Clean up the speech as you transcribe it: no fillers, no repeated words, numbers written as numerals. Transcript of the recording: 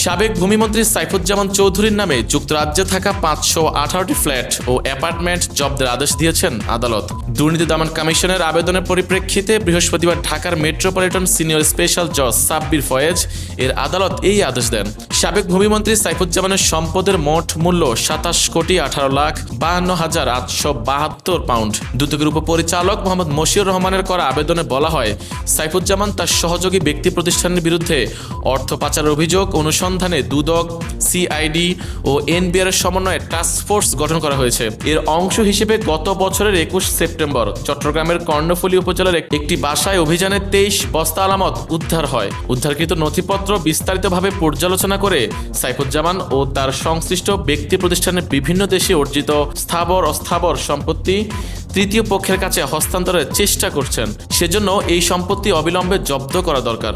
সাবেক ভূমিমন্ত্রী সাইফুজ্জামান চৌধুরীর নামে যুক্তরাজ্যে থাকা 518টি ফ্ল্যাট ও অ্যাপার্টমেন্ট জব্দের আদেশ দিয়েছেন আদালত। দুর্নীতি দমন কমিশনের আবেদনের পরিপ্রেক্ষিতে বৃহস্পতিবার ঢাকার মেট্রোপলিটন সিনিয়র স্পেশাল জজ সাব্বির ফয়েজ এর আদালত এই আদেশ দেন। সাবেক ভূমিমন্ত্রী সাইফুজ্জামানের সম্পদের মোট মূল্য 27,18,52,872 পাউন্ড। দুদকের উপপরিচালক মোহাম্মদ মশিউর রহমানের করা আবেদনে বলা হয়, সাইফুজ্জামান তার সহযোগী ব্যক্তি প্রতিষ্ঠানের বিরুদ্ধে অর্থ পাচারের অভিযোগ অনুসন্ধানে দুদক, সিআইডি ও এনবিআর এর সমন্বয়ে টাস্ক ফোর্স গঠন করা হয়েছে। এর অংশ হিসেবে গত বছরের 21 সেপ্টেম্বর চট্টগ্রামের কর্ণফুলী উপজেলার একটি বাসায় অভিযানে 23 বস্তা আলামত উদ্ধার হয়। উদ্ধারকৃত নথিপত্র বিস্তারিতভাবে পর্যালোচনা করে সাইফুজ্জামান ও তার সংশ্লিষ্ট ব্যক্তি প্রতিষ্ঠানের বিভিন্ন দেশে অর্জিত স্থাবর অস্থাবর সম্পত্তি তৃতীয় পক্ষের কাছে হস্তান্তরের চেষ্টা করছেন। সেজন্য এই সম্পত্তি অবিলম্বে জব্দ করা দরকার।